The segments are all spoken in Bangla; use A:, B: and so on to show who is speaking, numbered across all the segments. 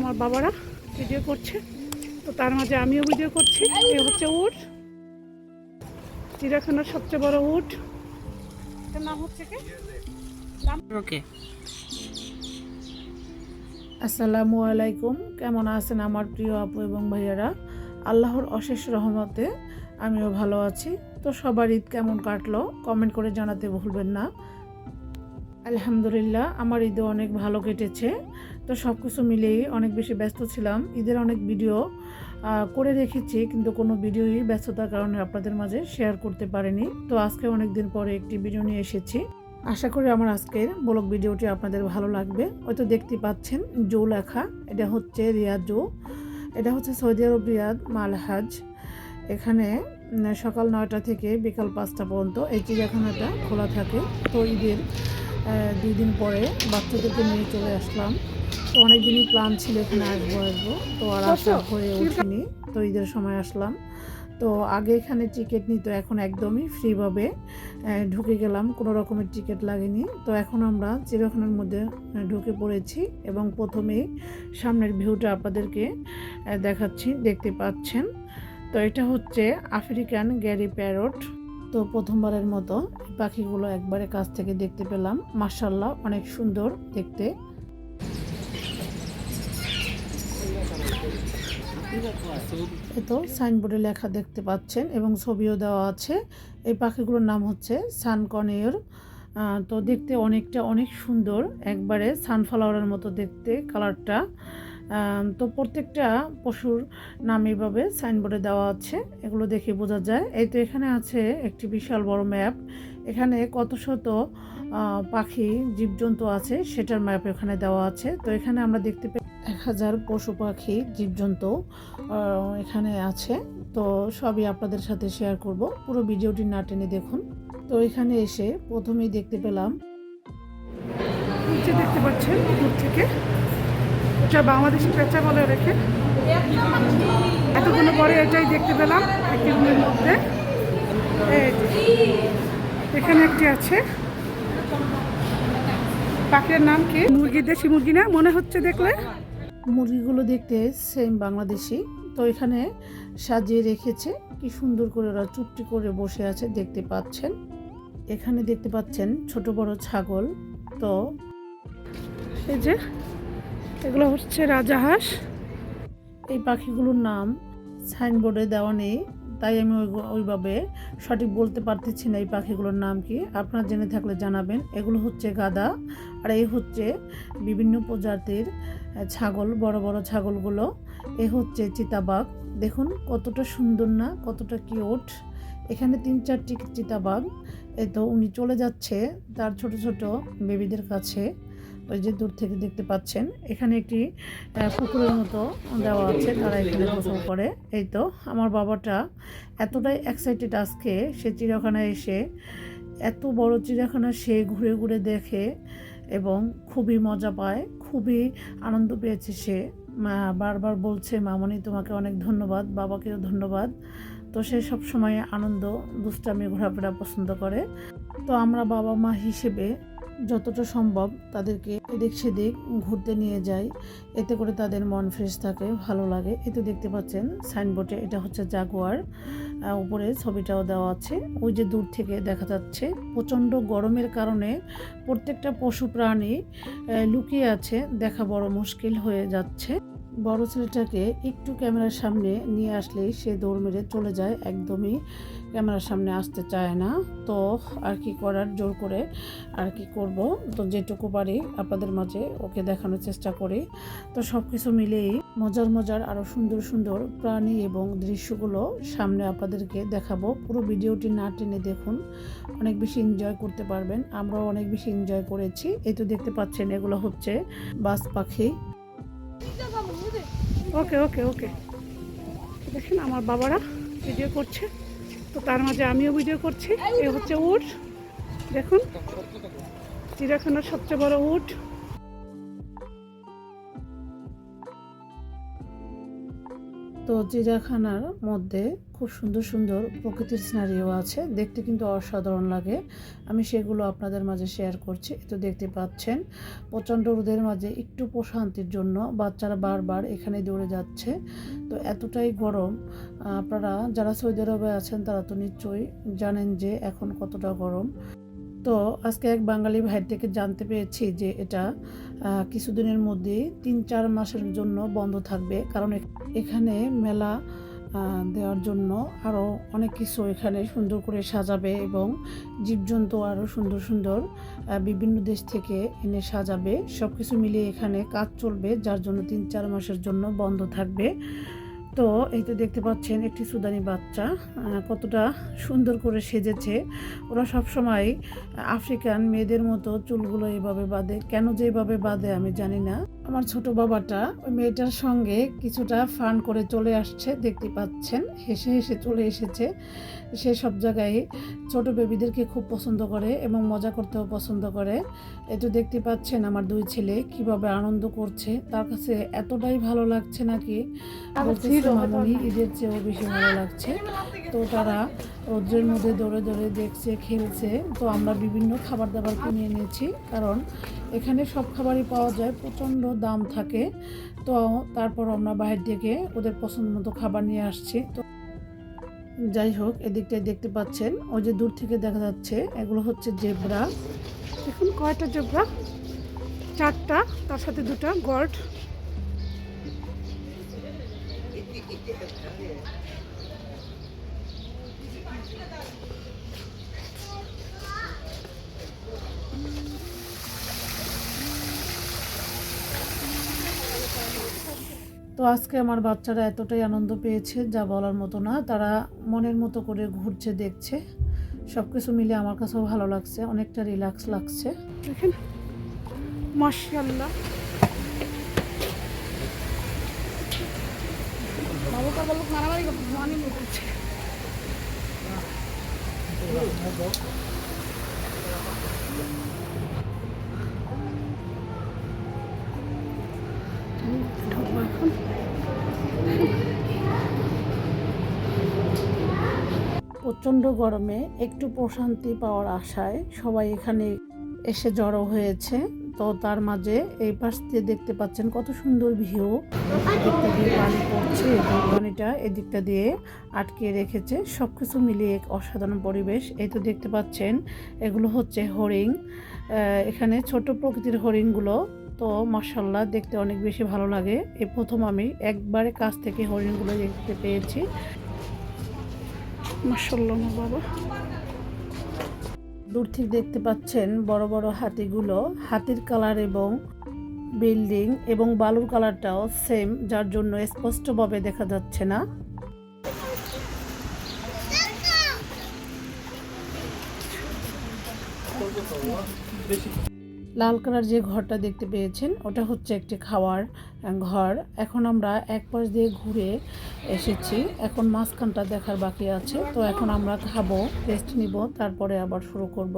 A: আমার বাবারা ভিডিও করছে, তো তার মাঝে আমিও ভিডিও করছি। এই হচ্ছে উট, চিড়িয়াখানার সবচেয়ে বড় উট। এটার নাম হচ্ছে কি?
B: ওকে।
A: আসসালামু আলাইকুম। কেমন আছেন আমার প্রিয় আপু এবং ভাইয়ারা? আল্লাহর অশেষ রহমতে আমিও ভালো আছি। তো সবার ঈদ কেমন কাটলো কমেন্ট করে জানাতে ভুলবেন না। আলহামদুলিল্লাহ আমার ঈদও অনেক ভালো কেটেছে। তো সব কিছু মিলেই অনেক বেশি ব্যস্ত ছিলাম। ঈদের অনেক ভিডিও করে রেখেছি, কিন্তু কোনো ভিডিওই ব্যস্ততার কারণে আপনাদের মাঝে শেয়ার করতে পারিনি। তো আজকে অনেক দিন পরে একটি ভিডিও নিয়ে এসেছি। আশা করি আমার আজকের ব্লগ ভিডিওটি আপনাদের ভালো লাগবে। হয়তো দেখতে পাচ্ছেন জো লেখা, এটা হচ্ছে রিয়াদ জো। এটা হচ্ছে সৌদি আরব রিয়াদ মালহাজ। এখানে সকাল 9টা থেকে বিকাল 5টা পর্যন্ত এই চিড়িয়াখানাটা খোলা থাকে। তো ঈদের 2 দিন পরে বাচ্চাদেরকে নিয়ে চলে আসলাম। তো অনেক দিনই প্ল্যান ছিল এখানে আসবো, তো আর আসা হয়ে ওঠেনি। তো ঈদের সময় আসলাম। তো আগে এখানে টিকিট নিত, এখন একদমই ফ্রিভাবে ঢুকে গেলাম, কোনো রকমের টিকিট লাগেনি। তো এখন আমরা চিড়িয়াখানার মধ্যে ঢুকে পড়েছি এবং প্রথমেই সামনের ভিউটা আপনাদেরকে দেখাচ্ছি, দেখতে পাচ্ছেন। তো এটা হচ্ছে আফ্রিকান গ্যারি প্যারট। তো প্রথমবারের মতো পাখিগুলো একবারে কাছ থেকে দেখতে পেলাম। মাশাআল্লাহ অনেক সুন্দর দেখতে। এতো সাইনবোর্ডে লেখা দেখতে পাচ্ছেন এবং ছবিও দেওয়া আছে। এই পাখিগুলোর নাম হচ্ছে সানকনেয়র। তো দেখতে অনেক সুন্দর, একবারে সানফ্লাওয়ারের মতো দেখতে কালারটা। তো প্রত্যেকটা পশুর নাম এইভাবে সাইনবোর্ডে দেওয়া আছে, এগুলো দেখে বোঝা যায়। এই তো এখানে আছে একটি বিশাল বড় ম্যাপ। এখানে কত শত পাখি জীবজন্তু আছে সেটার ম্যাপ এখানে দেওয়া আছে। তো এখানে আমরা দেখতে পাই 1000 পশু পাখি জীবজন্তু এখানে আছে। তো সবই আপনাদের সাথে শেয়ার করব, পুরো ভিডিওটি না টেনে দেখুন। তো এখানে এসে প্রথমেই দেখতে পেলাম, নিচে দেখতে পাচ্ছেন দূর থেকে, এটা বাংলাদেশি পেঁচা বলে রেখে। এতক্ষণ পরে এটাই দেখতে পেলাম একটি রুমের মধ্যে। এখানে একটি আছে, পাখির নাম কি? মুরগি, দেশি মুরগি না মনে হচ্ছে দেখলে। মুরগিগুলো দেখতে সেম বাংলাদেশি। তো এখানে সাজিয়ে রেখেছে, কি সুন্দর করে ওরা চুপটি করে বসে আছে দেখতে পাচ্ছেন। এখানে দেখতে পাচ্ছেন ছোট বড় ছাগল। তো এই যে এগুলো হচ্ছে রাজাহাঁস। এই পাখিগুলোর নাম সাইনবোর্ডে দেওয়া নেই, তাই আমি ওইভাবে সঠিক বলতে পারতেছি না এই পাখিগুলোর নাম কি। আপনারা জেনে থাকলে জানাবেন। এগুলো হচ্ছে গাদা, আর এই হচ্ছে বিভিন্ন প্রজাতির ছাগল, বড় বড় ছাগলগুলো। এ হচ্ছে চিতাবাঘ। দেখুন কতটা সুন্দর না, কতটা কিউট। এখানে 3-4টি চিতাবাঘ। এই তো উনি চলে যাচ্ছে তার ছোট ছোট বেবিদের কাছে। ওই যে দূর থেকে দেখতে পাচ্ছেন এখানে একটি পুকুরের মতো দেওয়া আছে, তারা এখানে গোসল করে। এই তো আমার বাবাটা এতটাই এক্সাইটেড আজকে, সে চিড়িয়াখানায় এসে এত বড় চিড়িয়াখানা সে ঘুরে ঘুরে দেখে এবং খুবই মজা পায়, খুবই আনন্দ পেয়েছে সে। বারবার বলছে, মামনি তোমাকে অনেক ধন্যবাদ, বাবাকেও ধন্যবাদ। তো সে সবসময় আনন্দ, দুষ্টামি, ঘোরাফেরা পছন্দ করে। তো আমরা বাবা মা হিসেবে যতটা সম্ভব তাদেরকে এদিক সেদিক ঘুরতে নিয়ে যাই, এতে করে তাদের মন ফ্রেশ থাকে, ভালো লাগে। এতে দেখতে পাচ্ছেন সাইনবোর্ডে এটা হচ্ছে জাগুয়ার, উপরে ছবিটাও দেওয়া আছে। ওই যে দূর থেকে দেখা যাচ্ছে প্রচণ্ড গরমের কারণে প্রত্যেকটা পশু প্রাণী লুকিয়ে আছে, দেখা বড় মুশকিল হয়ে যাচ্ছে। বড় ছেলেটাকে একটু ক্যামেরার সামনে নিয়ে আসলেই সে দৌড় মেরে চলে যায়, একদমই ক্যামেরার সামনে আসতে চায় না। তো আর কি করার, জোর করে আর কি করব। তো যেটুকু পারি আপনাদের মাঝে ওকে দেখানোর চেষ্টা করি। তো সব কিছু মিলেই মজার আরও সুন্দর সুন্দর প্রাণী এবং দৃশ্যগুলো সামনে আপনাদেরকে দেখাবো। পুরো ভিডিওটি না টেনে দেখুন, অনেক বেশি এনজয় করতে পারবেন। আমরাও অনেক বেশি এনজয় করেছি। এই তো দেখতে পাচ্ছেন এগুলো হচ্ছে বাজ পাখি। ওকে ওকে ওকে দেখেন আমার বাবারা ভিডিও করছে, তো তার মাঝে আমিও ভিডিও করছি। এ হচ্ছে উট, দেখুন চিড়িয়াখানার সবচেয়ে বড় উট। তো তো চিড়িয়াখানার মধ্যে খুব সুন্দর সুন্দর প্রকৃতির সিনারিও আছে, দেখতে কিন্তু অসাধারণ লাগে। আমি সেগুলো আপনাদের মাঝে শেয়ার করছি। তো দেখতে পাচ্ছেন প্রচণ্ড রোদের মাঝে একটু প্রশান্তির জন্য বাচ্চারা বারবার এখানে দৌড়ে যাচ্ছে। তো এতটাই গরম, আপনারা যারা সৌদি আরবে আছেন তারা তো নিশ্চয়ই জানেন যে এখন কতটা গরম। তো আজকে এক বাঙালি ভাইয়ের থেকে জানতে পেরেছি যে এটা কিছুদিনের মধ্যে 3-4 মাসের জন্য বন্ধ থাকবে, কারণ এখানে মেলা দেওয়ার জন্য আরও অনেক কিছু এখানে সুন্দর করে সাজাবে এবং জীবজন্তু আরও সুন্দর সুন্দর বিভিন্ন দেশ থেকে এনে সাজাবে। সব কিছু মিলিয়ে এখানে কাজ চলবে, যার জন্য 3-4 মাসের জন্য বন্ধ থাকবে। তো এই তো দেখতে পাচ্ছেন একটি সুদানি বাচ্চা কতটা সুন্দর করে সেজেছে। ওরা সব সময় আফ্রিকান মেয়েদের মতো চুলগুলো এইভাবে বাঁধে, কেন যে এইভাবে বাঁধে আমি জানি না। আমার ছোট বাবাটা ওই মেয়েটার সঙ্গে কিছুটা ফান করে চলে আসছে, দেখতে পাচ্ছেন হেসে হেসে চলে এসেছে। সে সব জায়গায় ছোট বেবিদেরকে খুব পছন্দ করে এবং মজা করতেও পছন্দ করে। এটা দেখতে পাচ্ছেন আমার 2 ছেলে কিভাবে আনন্দ করছে, তার কাছে এতটাই ভালো লাগছে নাকি বলতেছে মামুনি ঈদের চেয়েও বেশি ভালো লাগছে। তো তারা রোদ্রের মধ্যে দৌড়ে দৌড়ে দেখছে, খেলছে। তো আমরা বিভিন্ন খাবার দাবার কিনে এনেছি, কারণ এখানে সব খাবারই পাওয়া যায়, প্রচণ্ড দাম থাকে। তো তারপর আমরা বাইরে থেকে ওদের পছন্দ মতো খাবার নিয়ে আসছি। তো যাই হোক, এদিকটায় দেখতে পাচ্ছেন ওই যে দূর থেকে দেখা যাচ্ছে এগুলো হচ্ছে জেব্রা। দেখুন কয়টা জেব্রা, 4টা, তার সাথে 2টা গর্ড। তো আজকে আমার বাচ্চারা এতটাই আনন্দ পেয়েছে যা বলার মতো না। তারা মনের মতো করে ঘুরছে, দেখছে, সব কিছু মিলে আমার কাছেও ভালো লাগছে, অনেকটা রিল্যাক্স লাগছে। দেখেন মাশাআল্লাহ, মারামারি করছে। প্রচণ্ড গরমে একটু প্রশান্তি পাওয়ার আশায় সবাই এখানে এসে জড়ো হয়েছে। তো তার মাঝে এই পাশ দিয়ে দেখতে পাচ্ছেন কত সুন্দর ভিউ, এদিকটা দিয়ে পানি পড়ছে এবং পানিটা এদিকটা দিয়ে আটকে রেখেছে। সব কিছু মিলিয়ে এক অসাধারণ পরিবেশ। এই তো দেখতে পাচ্ছেন এগুলো হচ্ছে হরিণ, এখানে ছোট প্রকৃতির হরিণগুলো। তো মাশাআল্লাহ দেখতে অনেক বেশি ভালো লাগে। এই প্রথম আমি একবারে কাছ থেকে হরিণগুলো দেখতে পেয়েছি। মাশাআল্লাহ বাবা, দূর থেকে দেখতে পাচ্ছেন বড় বড় হাতিগুলো। হাতির কালার এবং বিল্ডিং এবং বালুর কালারটাও সেম, যার জন্য স্পষ্টভাবে দেখা যাচ্ছে না। লাল কালার যে ঘরটা দেখতে পেয়েছেন ওটা হচ্ছে একটি খাওয়ার ঘর। এখন আমরা এক পাশ দিয়ে ঘুরে এসেছি, এখন মাঝখানটা দেখার বাকি আছে। তো এখন আমরা খাবো, রেস্ট নিব, তারপরে আবার শুরু করব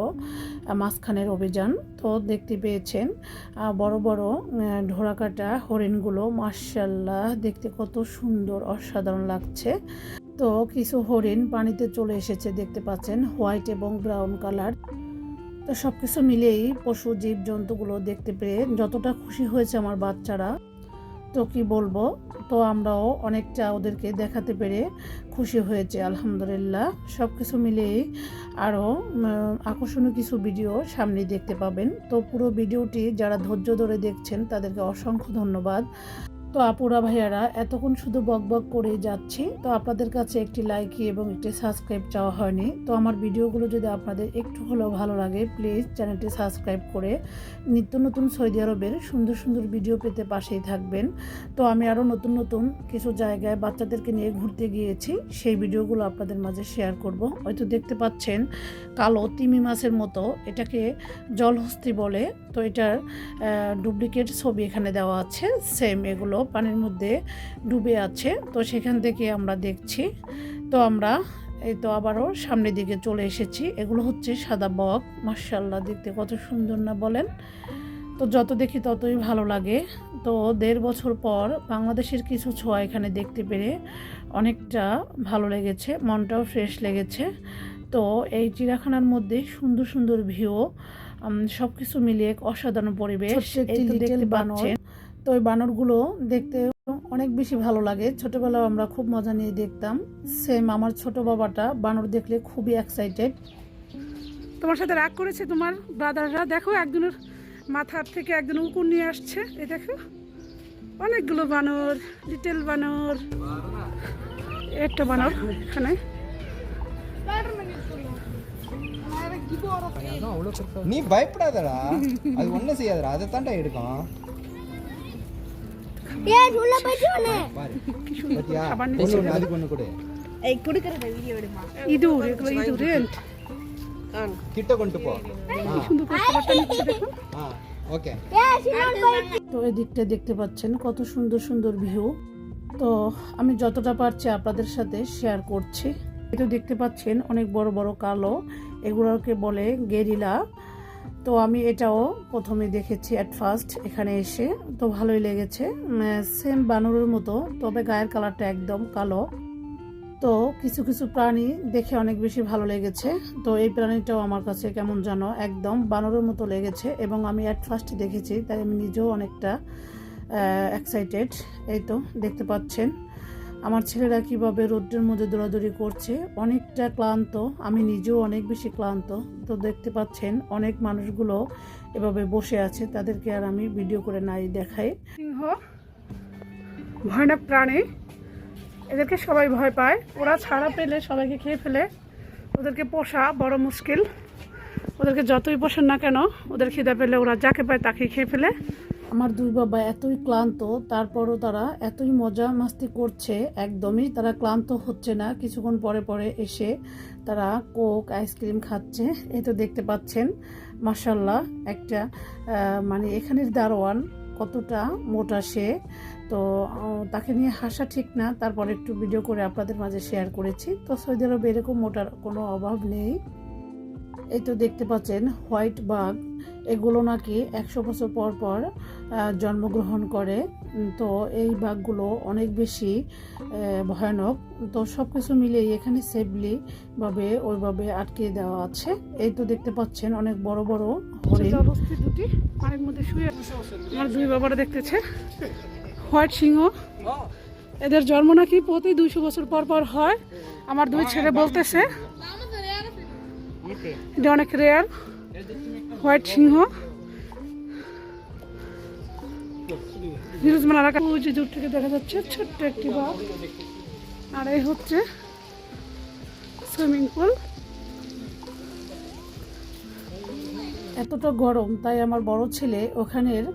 A: মাঝখানের অভিযান। তো দেখতে পেয়েছেন বড় বড় ঢোড়াকাটা হরিণগুলো, মাশাআল্লাহ দেখতে কত সুন্দর, অসাধারণ লাগছে। তো কিছু হরিণ পানিতে চলে এসেছে, দেখতে পাচ্ছেন হোয়াইট এবং ব্রাউন কালার। তো সব কিছু মিলেই পশু জীব জন্তুগুলো দেখতে পেয়ে যতটা খুশি হয়েছে আমার বাচ্চারা, তো কি বলবো। তো আমরাও অনেকটা ওদেরকে দেখাতে পেরে খুশি হয়েছে আলহামদুলিল্লাহ। সব কিছু মিলেই আরও আকর্ষণীয় কিছু ভিডিও সামনে দেখতে পাবেন। তো পুরো ভিডিওটি যারা ধৈর্য ধরে দেখছেন তাদেরকে অসংখ্য ধন্যবাদ। তো আপুরা ভাইয়ারা এতক্ষণ শুধু বক বক করেই যাচ্ছি। তো আপনাদের কাছে একটি লাইক এবং একটি সাবস্ক্রাইব চাওয়া হয়নি। তো আমার ভিডিওগুলো যদি আপনাদের একটু হলেও ভালো লাগে, প্লিজ চ্যানেলটি সাবস্ক্রাইব করে নিত্য নতুন সৌদি আরবের সুন্দর সুন্দর ভিডিও পেতে পাশেই থাকবেন। তো আমি আরও নতুন নতুন কিছু জায়গায় বাচ্চাদেরকে নিয়ে ঘুরতে গিয়েছি, সেই ভিডিওগুলো আপনাদের মাঝে শেয়ার করব। হয়তো দেখতে পাচ্ছেন কালো তিমি মাছের মতো, এটাকে জলহস্তি বলে। তো এটার ডুপ্লিকেট ছবি এখানে দেওয়া আছে, সেম এগুলো পানির মধ্যে ডুবে আছে। তো সেখান থেকে আমরা দেখছি। তো আমরা এই তো আবারও সামনের দিকে চলে এসেছি। এগুলো হচ্ছে সাদা বক, মাশাআল্লাহ দেখতে কত সুন্দর না বলেন। তো যত দেখি ততই ভালো লাগে। তো 1.5 বছর পর বাংলাদেশের কিছু ছোঁয়া এখানে দেখতে পেরে অনেকটা ভালো লেগেছে, মনটাও ফ্রেশ লেগেছে। তো এই চিড়িয়াখানার মধ্যে সুন্দর সুন্দর ভিউ, সব কিছু মিলিয়ে এক অসাধারণ পরিবেশ। এই তো দেখতে পাচ্ছেন। তো ওই বানরগুলো দেখতে অনেক বেশি ভালো লাগে। ছোটবেলায় আমরা খুব মজা নিয়ে দেখতাম। সেম আমার ছোট বাবাটা বানর দেখলে খুবই এক্সাইটেড। তোমার সাথে রাগ করেছে তোমার ব্রাদাররা? দেখো একজনের মাথার থেকে একজন উকুন নিয়ে আসছে। এই দেখো অনেকগুলো বানর, লিটল বানর, একটা বানর এখানে।
C: நீ பயப்படாதடா, அது ஒண்ணும் செய்யாதடா, அதை தாண்டா எடுக்கும்.
D: ஏய் உள்ள போய்டுனே
C: பாரு
A: কি সুন্দর
C: பாத்தியா,
A: খাবার
C: ஒண்ணு
A: নিচ্ছে।
C: ஒண்ணு அதுக்கு ஒண்ணு கொடு.
D: এই কুড়িকறத ভিডিও எடுமா
A: ইঁদুর, এগুলো ইঁদুর।
C: கிட்ட கொண்டு போ.
A: কি সুন্দর করে খাবারটা নিচ্ছে দেখো।
C: ওকে।
D: ஏய் সিমন போய்
A: তো এদিকটা দেখতে পাচ্ছেন কত সুন্দর সুন্দর ভিউ। তো আমি যতটা পারছি আপনাদের সাথে শেয়ার করছি। এই তো দেখতে পাচ্ছেন অনেক বড় বড় কালো, এগুলোকে বলে গেরিলা। তো আমি এটাও প্রথমে দেখেছি অ্যাট ফার্স্ট এখানে এসে, তো ভালোই লেগেছে। সেম বানরের মতো, তবে গায়ের কালারটা একদম কালো। তো কিছু কিছু প্রাণী দেখে অনেক বেশি ভালো লেগেছে। তো এই প্রাণীটাও আমার কাছে কেমন যেন একদম বানরের মতো লেগেছে, এবং আমি অ্যাট ফার্স্ট দেখেছি, তাই আমি নিজেও অনেকটা এক্সাইটেড। এই তো দেখতে পাচ্ছেন আমার ছেলেরা কিভাবে রোদ্রের মধ্যে দৌড়াদৌড়ি করছে, অনেকটা ক্লান্ত, আমি নিজেও অনেক বেশি ক্লান্ত। তো দেখতে পাচ্ছেন অনেক মানুষগুলো এভাবে বসে আছে, তাদেরকে আর আমি ভিডিও করে নাই দেখাই। সিংহ ভয়ানক প্রাণী, এদেরকে সবাই ভয় পায়। ওরা ছাড়া পেলে সবাইকে খেয়ে ফেলে। ওদেরকে পোষা বড় মুশকিল। ওদেরকে যতই পোষেন না কেন, ওদের খিদে পেলে ওরা যাকে পায় তাকে খেয়ে ফেলে। আমার দুই বাবা এতই ক্লান্ত, তারপরও তারা এতই মজা মাস্তি করছে, একদমই তারা ক্লান্ত হচ্ছে না। কিছুক্ষণ পরে পরে এসে তারা কোক আইসক্রিম খাচ্ছে। এই তো দেখতে পাচ্ছেন মাশাল্লাহ একটা মানে এখানের দারোয়ান কতটা মোটা সে। তো তাকে নিয়ে হাসা ঠিক না, তারপর একটু ভিডিও করে আপনাদের মাঝে শেয়ার করেছি। তো সৌদি আরবে এরকম মোটার কোনো অভাব নেই। এই তো দেখতে পাচ্ছেন হোয়াইট বাঘ, এগুলো নাকি 100 বছর পর পর জন্মগ্রহণ করে। তো এই বাঘগুলো অনেক বেশি ভয়ানক। তো সব কিছু মিলিয়ে এখানে সেফলি ভাবে ওইভাবে আটকে দেওয়া আছে। এই তো দেখতে পাচ্ছেন অনেক বড় বড় হরিণ দুটি পানির মধ্যে শুয়ে। আমার দুই বাবারা দেখতেছে হোয়াইট সিংহ। এদের জন্ম নাকি প্রতি 200 বছর পর পর হয়। আমার দুই ছেলে বলতেছে এটা অনেক রেয়ার হোয়াইট সিংহ। নিরুজমান এলাকা ওই যে দূর থেকে দেখা যাচ্ছে ছোট্ট একটি বাঘ। আর এই হচ্ছে সুইমিং পুল। এতটা গরম, তাই আমার বড় ছেলে ওখানের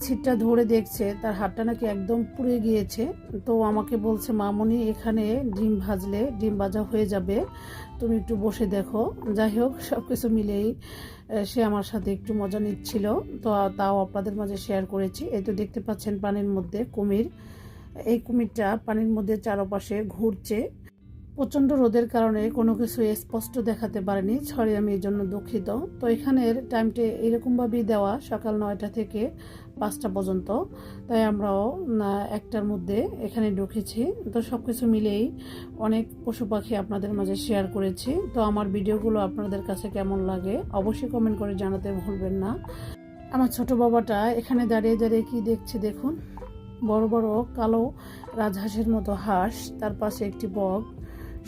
A: ছিটটা ধরে দেখছে, তার হাতটা নাকি একদম পুড়ে গিয়েছে। তো আমাকে বলছে, মামনি এখানে ডিম ভাজলে ডিম ভাজা হয়ে যাবে, তুমি একটু বসে দেখো। যাই হোক সব কিছু মিলেই সে আমার সাথে একটু মজা নিচ্ছিল। তো তাও আপনাদের মাঝে শেয়ার করেছি। এই তো দেখতে পাচ্ছেন পানির মধ্যে কুমির। এই কুমিরটা পানির মধ্যে চারপাশে ঘুরছে। প্রচণ্ড রোদের কারণে কোনো কিছু স্পষ্ট দেখাতে পারেনি, সরি আমি এই জন্য দুঃখিত। তো এখানের টাইমটা এরকমভাবেই দেওয়া, সকাল 9টা থেকে 5টা পর্যন্ত। তাই আমরাও 1টার মধ্যে এখানে ঢুকেছি। তো সব কিছু মিলেই অনেক পশু পাখি আপনাদের মাঝে শেয়ার করেছি। তো আমার ভিডিওগুলো আপনাদের কাছে কেমন লাগে অবশ্যই কমেন্ট করে জানাতে ভুলবেন না। আমার ছোট বাবাটা এখানে দাঁড়িয়ে দাঁড়িয়ে কি দেখছে দেখুন, বড় বড় কালো রাজহাঁসের মতো হাঁস, তার পাশে একটি বক।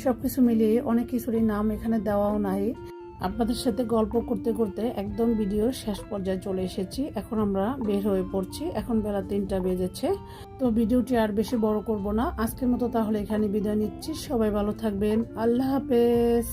A: সব কিছু মিলিয়ে অনেক কিছুরই নাম এখানে দেওয়াও নাই। আপনাদের সাথে গল্প করতে করতে একদম ভিডিও শেষ পর্যায়ে চলে এসেছি। এখন আমরা বের হয়ে পড়ছি। এখন বেলা 3টা বেজেছে। তো ভিডিওটি আর বেশি বড় করব না, আজকের মতো তাহলে এখানে বিদায় নিচ্ছি। সবাই ভালো থাকবেন, আল্লাহ হাফেজ।